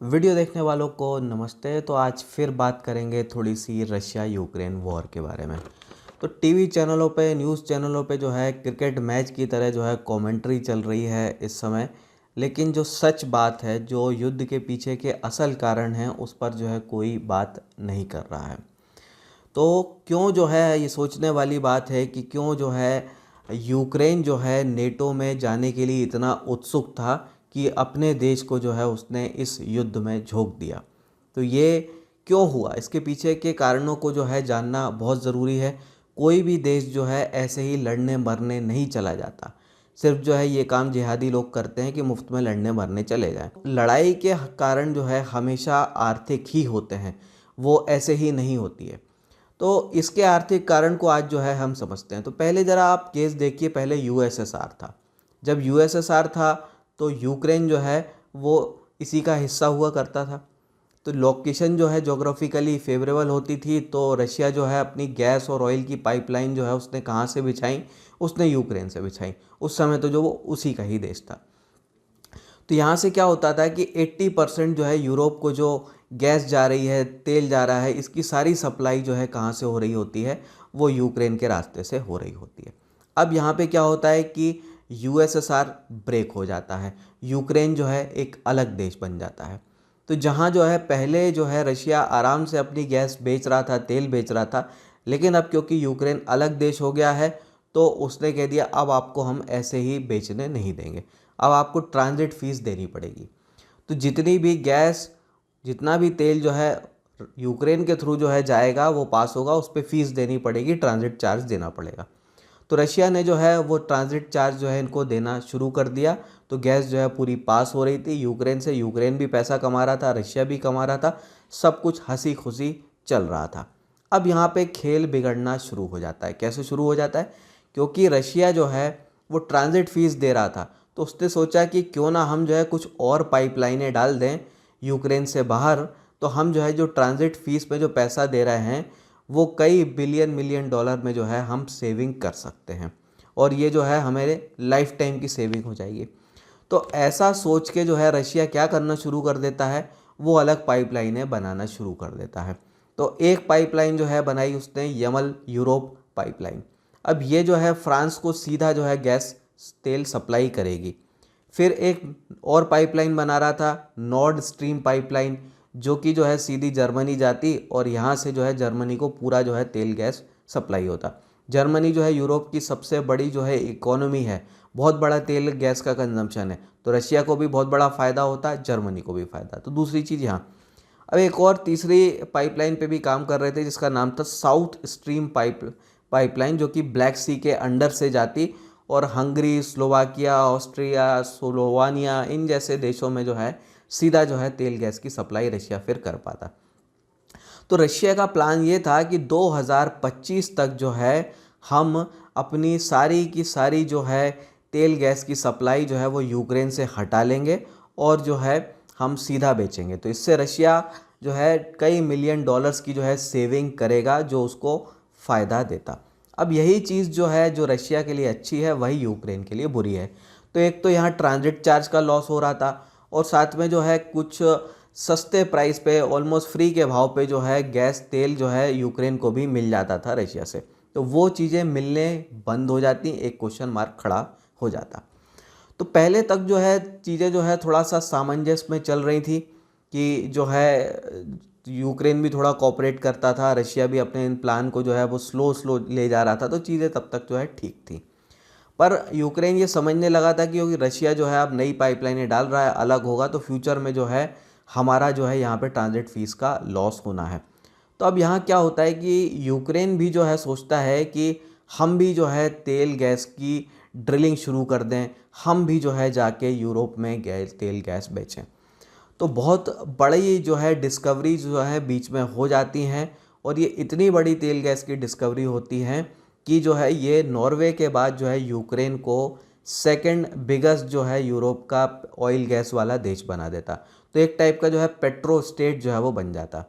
Video देखने वालों को नमस्ते। तो आज फिर बात करेंगे थोड़ी सी रशिया यूक्रेन वॉर के बारे में। तो टीवी चैनलों पे, न्यूज़ चैनलों पे जो है क्रिकेट मैच की तरह जो है कमेंट्री चल रही है इस समय। लेकिन जो सच बात है, जो युद्ध के पीछे के असल कारण हैं, उस पर जो है कोई बात नहीं कर रहा है। तो क्यों जो है ये सोचने वाली बात है कि क्यों जो है यूक्रेन जो है नेटो में जाने के लिए इतना उत्सुक था कि अपने देश को जो है उसने इस युद्ध में झोंक दिया। तो ये क्यों हुआ, इसके पीछे के कारणों को जो है जानना बहुत ज़रूरी है। कोई भी देश जो है ऐसे ही लड़ने मरने नहीं चला जाता। सिर्फ जो है ये काम जिहादी लोग करते हैं कि मुफ्त में लड़ने मरने चले जाएं। लड़ाई के कारण जो है हमेशा आर्थिक ही होते हैं, वो ऐसे ही नहीं होती है। तो इसके आर्थिक कारण को आज जो है हम समझते हैं। तो पहले ज़रा आप केस देखिए, पहले यूएसएसआर था। जब यूएसएसआर था तो यूक्रेन जो है वो इसी का हिस्सा हुआ करता था। तो लोकेशन जो है जोग्राफिकली फेवरेबल होती थी। तो रशिया जो है अपनी गैस और ऑयल की पाइपलाइन जो है उसने कहाँ से बिछाई? उसने यूक्रेन से बिछाई। उस समय तो जो वो उसी का ही देश था। तो यहाँ से क्या होता था कि 80% जो है यूरोप को जो गैस जा रही है, तेल जा रहा है, इसकी सारी सप्लाई जो है कहाँ से हो रही होती है? वो यूक्रेन के रास्ते से हो रही होती है। अब यहाँ पे क्या होता है कि यूएसएसआर ब्रेक हो जाता है, यूक्रेन जो है एक अलग देश बन जाता है। तो जहाँ जो है पहले जो है रशिया आराम से अपनी गैस बेच रहा था, तेल बेच रहा था, लेकिन अब क्योंकि यूक्रेन अलग देश हो गया है तो उसने कह दिया अब आपको हम ऐसे ही बेचने नहीं देंगे, अब आपको ट्रांजिट फ़ीस देनी पड़ेगी। तो जितनी भी गैस, जितना भी तेल जो है यूक्रेन के थ्रू जो है जाएगा, वो पास होगा, उस पर फ़ीस देनी पड़ेगी, ट्रांजिट चार्ज देना पड़ेगा। तो रशिया ने जो है वो ट्रांजिट चार्ज जो है इनको देना शुरू कर दिया। तो गैस जो है पूरी पास हो रही थी यूक्रेन से। यूक्रेन भी पैसा कमा रहा था, रशिया भी कमा रहा था, सब कुछ हंसी खुशी चल रहा था। अब यहाँ पे खेल बिगड़ना शुरू हो जाता है। कैसे शुरू हो जाता है? क्योंकि रशिया जो है वो ट्रांजिट फ़ीस दे रहा था, तो उसने सोचा कि क्यों ना हम जो है कुछ और पाइपलाइनें डाल दें यूक्रेन से बाहर। तो हम जो है जो ट्रांजिट फ़ीस में जो पैसा दे रहे हैं वो कई बिलियन मिलियन डॉलर में जो है हम सेविंग कर सकते हैं, और ये जो है हमारे लाइफ टाइम की सेविंग हो जाएगी। तो ऐसा सोच के जो है रशिया क्या करना शुरू कर देता है, वो अलग पाइपलाइनें बनाना शुरू कर देता है। तो एक पाइपलाइन जो है बनाई उसने, यमल यूरोप पाइपलाइन। अब ये जो है फ्रांस को सीधा जो है गैस तेल सप्लाई करेगी। फिर एक और पाइपलाइन बना रहा था, नॉर्ड स्ट्रीम पाइपलाइन, जो कि जो है सीधी जर्मनी जाती और यहाँ से जो है जर्मनी को पूरा जो है तेल गैस सप्लाई होता। जर्मनी जो है यूरोप की सबसे बड़ी जो है इकोनॉमी है, बहुत बड़ा तेल गैस का कंजम्पशन है। तो रशिया को भी बहुत बड़ा फ़ायदा होता है, जर्मनी को भी फ़ायदा। तो दूसरी चीज़ यहाँ, अब एक और तीसरी पाइपलाइन पे भी काम कर रहे थे जिसका नाम था साउथ स्ट्रीम पाइपलाइन, जो कि ब्लैक सी के अंडर से जाती और हंगरी, स्लोवाकिया, ऑस्ट्रिया, स्लोवानिया, इन जैसे देशों में जो है सीधा जो है तेल गैस की सप्लाई रशिया फिर कर पाता। तो रशिया का प्लान ये था कि 2025 तक जो है हम अपनी सारी की सारी जो है तेल गैस की सप्लाई जो है वो यूक्रेन से हटा लेंगे और जो है हम सीधा बेचेंगे। तो इससे रशिया जो है कई मिलियन डॉलर्स की जो है सेविंग करेगा, जो उसको फ़ायदा देता। अब यही चीज़ जो है जो रशिया के लिए अच्छी है, वही यूक्रेन के लिए बुरी है। तो एक तो यहाँ ट्रांजिट चार्ज का लॉस हो रहा था, और साथ में जो है कुछ सस्ते प्राइस पे, ऑलमोस्ट फ्री के भाव पे जो है गैस तेल जो है यूक्रेन को भी मिल जाता था रशिया से। तो वो चीज़ें मिलने बंद हो जाती, एक क्वेश्चन मार्क खड़ा हो जाता। तो पहले तक जो है चीज़ें जो है थोड़ा सा सामंजस्य में चल रही थी कि जो है यूक्रेन भी थोड़ा कोऑपरेट करता था, रशिया भी अपने इन प्लान को जो है वो स्लो स्लो ले जा रहा था। तो चीज़ें तब तक जो है ठीक थी। पर यूक्रेन ये समझने लगा था कि क्योंकि रशिया जो है अब नई पाइपलाइनें डाल रहा है, अलग होगा, तो फ्यूचर में जो है हमारा जो है यहाँ पे ट्रांजिट फीस का लॉस होना है। तो अब यहाँ क्या होता है कि यूक्रेन भी जो है सोचता है कि हम भी जो है तेल गैस की ड्रिलिंग शुरू कर दें, हम भी जो है जाके यूरोप में तेल गैस बेचें। तो बहुत बड़ी जो है डिस्कवरी जो है बीच में हो जाती हैं, और ये इतनी बड़ी तेल गैस की डिस्कवरी होती है कि जो है ये नॉर्वे के बाद जो है यूक्रेन को सेकंड बिगेस्ट जो है यूरोप का ऑयल गैस वाला देश बना देता। तो एक टाइप का जो है पेट्रो स्टेट जो है वो बन जाता।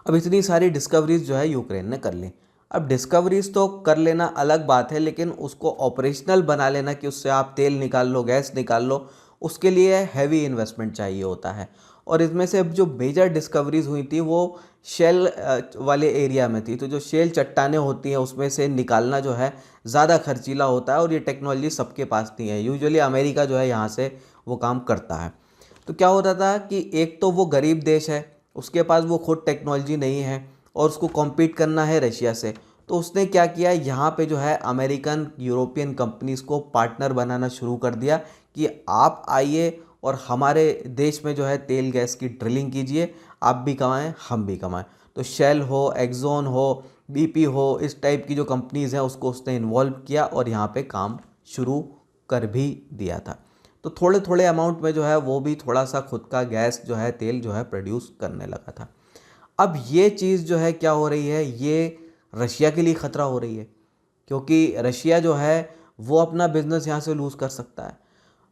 अब इतनी सारी डिस्कवरीज जो है यूक्रेन ने कर ली। अब डिस्कवरीज तो कर लेना अलग बात है, लेकिन उसको ऑपरेशनल बना लेना कि उससे आप तेल निकाल लो, गैस निकाल लो, उसके लिए हैवी इन्वेस्टमेंट चाहिए होता है। और इसमें से अब जो मेजर डिस्कवरीज हुई थी वो शेल वाले एरिया में थी। तो जो शेल चट्टानें होती हैं उसमें से निकालना जो है ज़्यादा खर्चीला होता है, और ये टेक्नोलॉजी सबके पास नहीं है। यूजुअली अमेरिका जो है यहाँ से वो काम करता है। तो क्या होता था कि एक तो वो गरीब देश है, उसके पास वो खुद टेक्नोलॉजी नहीं है, और उसको कॉम्पीट करना है रशिया से। तो उसने क्या किया, यहाँ पे जो है अमेरिकन यूरोपियन कंपनीज़ को पार्टनर बनाना शुरू कर दिया कि आप आइए और हमारे देश में जो है तेल गैस की ड्रिलिंग कीजिए, आप भी कमाएं हम भी कमाएं। तो शेल हो, एक्जॉन हो, बीपी हो, इस टाइप की जो कंपनीज़ हैं उसको उसने इन्वॉल्व किया और यहाँ पे काम शुरू कर भी दिया था। तो थोड़े थोड़े अमाउंट में जो है वो भी थोड़ा सा खुद का गैस जो है, तेल जो है प्रोड्यूस करने लगा था। अब ये चीज़ जो है क्या हो रही है, ये रशिया के लिए ख़तरा हो रही है, क्योंकि रशिया जो है वो अपना बिजनेस यहाँ से लूज़ कर सकता है।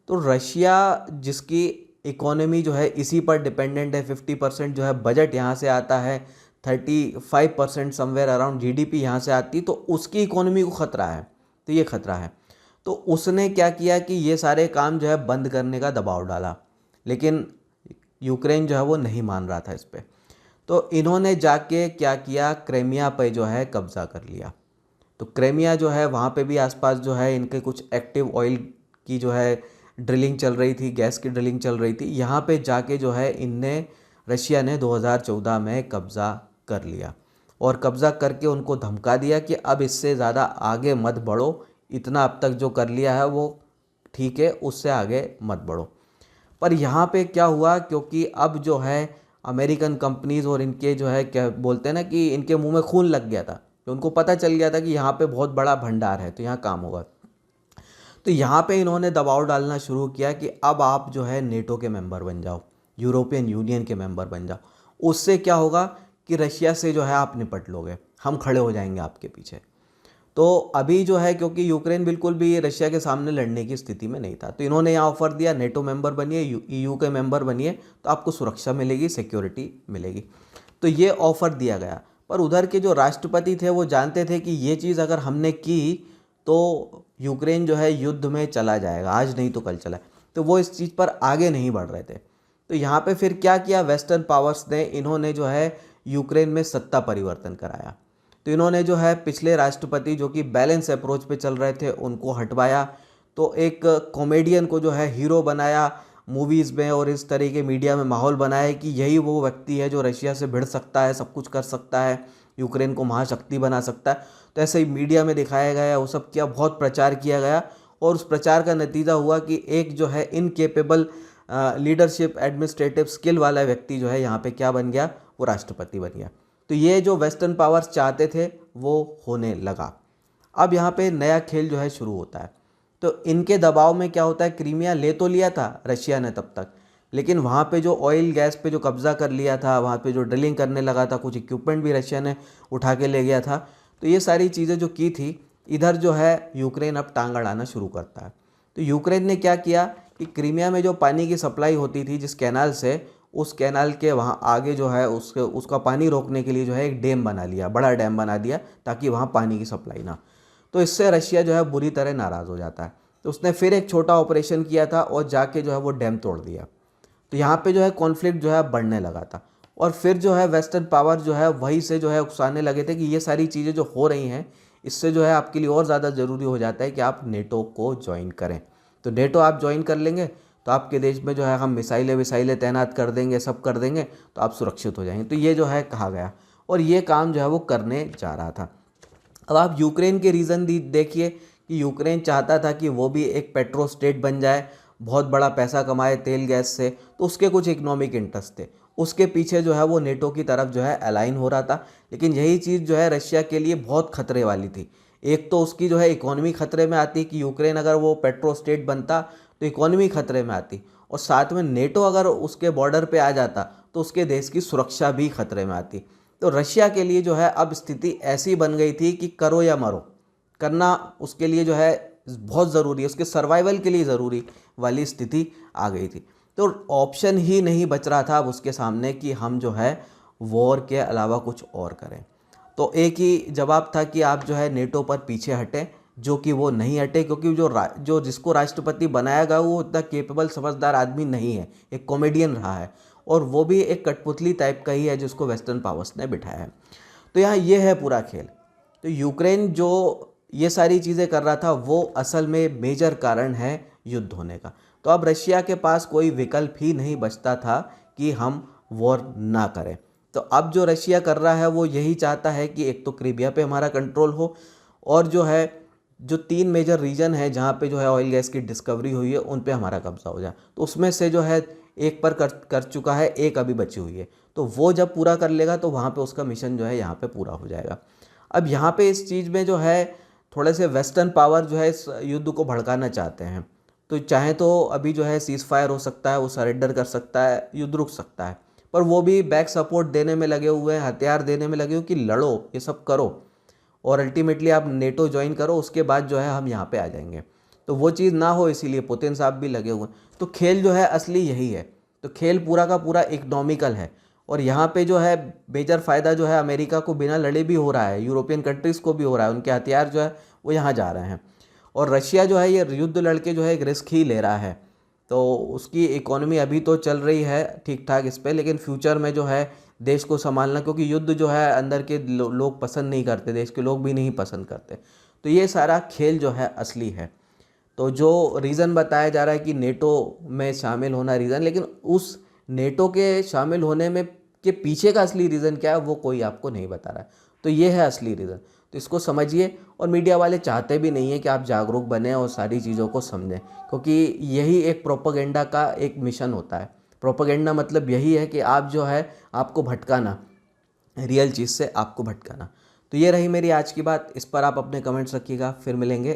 तो रशिया जिसकी इकोनॉमी जो है इसी पर डिपेंडेंट है, 50% जो है बजट यहाँ से आता है, 35% समवेयर अराउंड जीडीपी यहाँ से आती, तो उसकी इकोनॉमी को ख़तरा है। तो ये ख़तरा है। तो उसने क्या किया कि ये सारे काम जो है बंद करने का दबाव डाला, लेकिन यूक्रेन जो है वो नहीं मान रहा था इस पर। तो इन्होंने जाके क्या किया, क्रेमिया पे जो है कब्ज़ा कर लिया। तो क्रेमिया जो है वहाँ पे भी आसपास जो है इनके कुछ एक्टिव ऑयल की जो है ड्रिलिंग चल रही थी, गैस की ड्रिलिंग चल रही थी। यहाँ पे जाके जो है इनने रशिया ने 2014 में कब्ज़ा कर लिया, और कब्ज़ा करके उनको धमका दिया कि अब इससे ज़्यादा आगे मत बढ़ो, इतना अब तक जो कर लिया है वो ठीक है, उससे आगे मत बढ़ो। पर यहाँ पे क्या हुआ, क्योंकि अब जो है अमेरिकन कंपनीज़ और इनके जो है क्या बोलते हैं ना कि इनके मुंह में खून लग गया था, तो उनको पता चल गया था कि यहाँ पे बहुत बड़ा भंडार है, तो यहाँ काम होगा। तो यहाँ पे इन्होंने दबाव डालना शुरू किया कि अब आप जो है नेटो के मेंबर बन जाओ, यूरोपियन यूनियन के मेंबर बन जाओ। उससे क्या होगा कि रशिया से जो है आप निपट लोगे, हम खड़े हो जाएंगे आपके पीछे। तो अभी जो है क्योंकि यूक्रेन बिल्कुल भी रशिया के सामने लड़ने की स्थिति में नहीं था, तो इन्होंने यहाँ ऑफर दिया, नेटो मेंबर बनिए, ईयू के मेंबर बनिए, तो आपको सुरक्षा मिलेगी, सिक्योरिटी मिलेगी। तो ये ऑफ़र दिया गया। पर उधर के जो राष्ट्रपति थे वो जानते थे कि ये चीज़ अगर हमने की तो यूक्रेन जो है युद्ध में चला जाएगा, आज नहीं तो कल चला। तो वो इस चीज़ पर आगे नहीं बढ़ रहे थे। तो यहाँ पे फिर क्या किया, वेस्टर्न पावर्स ने, इन्होंने जो है यूक्रेन में सत्ता परिवर्तन कराया। तो इन्होंने जो है पिछले राष्ट्रपति जो कि बैलेंस अप्रोच पे चल रहे थे उनको हटवाया। तो एक कॉमेडियन को जो है हीरो बनाया मूवीज़ में, और इस तरह के मीडिया में माहौल बनाया कि यही वो व्यक्ति है जो रशिया से भिड़ सकता है, सब कुछ कर सकता है, यूक्रेन को महाशक्ति बना सकता है। तो ऐसे ही मीडिया में दिखाया गया, वो सब किया, बहुत प्रचार किया गया, और उस प्रचार का नतीजा हुआ कि एक जो है इनकेपेबल लीडरशिप एडमिनिस्ट्रेटिव स्किल वाला व्यक्ति जो है यहाँ पे क्या बन गया, वो राष्ट्रपति बन गया। तो ये जो वेस्टर्न पावर्स चाहते थे वो होने लगा। अब यहाँ पे नया खेल जो है शुरू होता है। तो इनके दबाव में क्या होता है, क्रीमिया ले तो लिया था रशिया ने तब तक, लेकिन वहाँ पे जो ऑयल गैस पे जो कब्ज़ा कर लिया था, वहाँ पे जो ड्रिलिंग करने लगा था, कुछ इक्विपमेंट भी रशिया ने उठा के ले गया था। तो ये सारी चीज़ें जो की थी, इधर जो है यूक्रेन अब टांग अड़ाना शुरू करता है। तो यूक्रेन ने क्या किया कि क्रीमिया में जो पानी की सप्लाई होती थी जिस कैनाल से, उस कैनाल के वहाँ आगे जो है उसका पानी रोकने के लिए जो है एक डैम बना लिया, बड़ा डैम बना दिया, ताकि वहाँ पानी की सप्लाई ना। तो इससे रशिया जो है बुरी तरह नाराज़ हो जाता है। तो उसने फिर एक छोटा ऑपरेशन किया था और जाके जो है वो डैम तोड़ दिया। तो यहाँ पे जो है कॉन्फ्लिक्ट जो है बढ़ने लगा था, और फिर जो है वेस्टर्न पावर जो है वहीं से जो है उकसाने लगे थे कि ये सारी चीज़ें जो हो रही हैं, इससे जो है आपके लिए और ज़्यादा ज़रूरी हो जाता है कि आप नेटो को ज्वाइन करें। तो नेटो आप ज्वाइन कर लेंगे तो आपके देश में जो है हम मिसाइलें तैनात कर देंगे, सब कर देंगे, तो आप सुरक्षित हो जाएंगे। तो ये जो है कहा गया, और ये काम जो है वो करने जा रहा था। अब आप यूक्रेन के रीज़न देखिए कि यूक्रेन चाहता था कि वो भी एक पेट्रो स्टेट बन जाए, बहुत बड़ा पैसा कमाए तेल गैस से, तो उसके कुछ इकोनॉमिक इंटरेस्ट थे, उसके पीछे जो है वो नेटो की तरफ जो है अलाइन हो रहा था। लेकिन यही चीज़ जो है रशिया के लिए बहुत खतरे वाली थी। एक तो उसकी जो है इकोनॉमी खतरे में आती कि यूक्रेन अगर वो पेट्रो स्टेट बनता तो इकोनॉमी खतरे में आती, और साथ में नेटो अगर उसके बॉर्डर पे आ जाता तो उसके देश की सुरक्षा भी खतरे में आती। तो रशिया के लिए जो है अब स्थिति ऐसी बन गई थी कि करो या मरो, करना उसके लिए जो है बहुत ज़रूरी है, उसके सर्वाइवल के लिए ज़रूरी वाली स्थिति आ गई थी। तो ऑप्शन ही नहीं बच रहा था अब उसके सामने कि हम जो है वॉर के अलावा कुछ और करें। तो एक ही जवाब था कि आप जो है नेटो पर पीछे हटें, जो कि वो नहीं हटे, क्योंकि जो जिसको राष्ट्रपति बनाया गया वो उतना केपेबल समझदार आदमी नहीं है, एक कॉमेडियन रहा है और वो भी एक कठपुतली टाइप का ही है जिसको वेस्टर्न पावर्स ने बिठाया है। तो यहाँ ये है पूरा खेल। तो यूक्रेन जो ये सारी चीज़ें कर रहा था वो असल में मेजर कारण है युद्ध होने का। तो अब रशिया के पास कोई विकल्प ही नहीं बचता था कि हम वॉर ना करें। तो अब जो रशिया कर रहा है वो यही चाहता है कि एक तो क्रीमिया पे हमारा कंट्रोल हो, और जो है जो 3 मेजर रीजन है जहाँ पे जो है ऑयल गैस की डिस्कवरी हुई है उन पे हमारा कब्जा हो जाए। तो उसमें से जो है एक पर कर चुका है, एक अभी बची हुई है। तो वो जब पूरा कर लेगा तो वहाँ पे उसका मिशन जो है यहाँ पे पूरा हो जाएगा। अब यहाँ पे इस चीज़ में जो है थोड़े से वेस्टर्न पावर जो है इस युद्ध को भड़काना चाहते हैं। तो चाहे तो अभी जो है सीज़ फायर हो सकता है, वो सरेंडर कर सकता है, युद्ध रुक सकता है, पर वो भी बैक सपोर्ट देने में लगे हुए हैं, हथियार देने में लगे हुए कि लड़ो, ये सब करो और अल्टीमेटली आप नेटो ज्वाइन करो, उसके बाद जो है हम यहाँ पे आ जाएंगे। तो वो चीज़ ना हो इसीलिए पुतिन साहब भी लगे हुए हैं। तो खेल जो है असली यही है। तो खेल पूरा का पूरा इकोनॉमिकल है और यहाँ पे जो है मेजर फ़ायदा जो है अमेरिका को बिना लड़े भी हो रहा है, यूरोपियन कंट्रीज़ को भी हो रहा है, उनके हथियार जो है वो यहाँ जा रहे हैं। और रशिया जो है ये युद्ध लड़के जो है एक रिस्क ही ले रहा है। तो उसकी इकोनॉमी अभी तो चल रही है ठीक ठाक इस पे, लेकिन फ्यूचर में जो है देश को संभालना, क्योंकि युद्ध जो है अंदर के लोग पसंद नहीं करते, देश के लोग भी नहीं पसंद करते। तो ये सारा खेल जो है असली है। तो जो रीज़न बताया जा रहा है कि नेटो में शामिल होना रीज़न, लेकिन उस नेटो के शामिल होने में के पीछे का असली रीज़न क्या है वो कोई आपको नहीं बता रहा है। तो ये है असली रीज़न। तो इसको समझिए, और मीडिया वाले चाहते भी नहीं है कि आप जागरूक बने और सारी चीज़ों को समझें, क्योंकि यही एक प्रोपेगेंडा का एक मिशन होता है। प्रोपेगेंडा मतलब यही है कि आप जो है आपको भटकाना, रियल चीज़ से आपको भटकाना। तो ये रही मेरी आज की बात, इस पर आप अपने कमेंट्स रखिएगा, फिर मिलेंगे।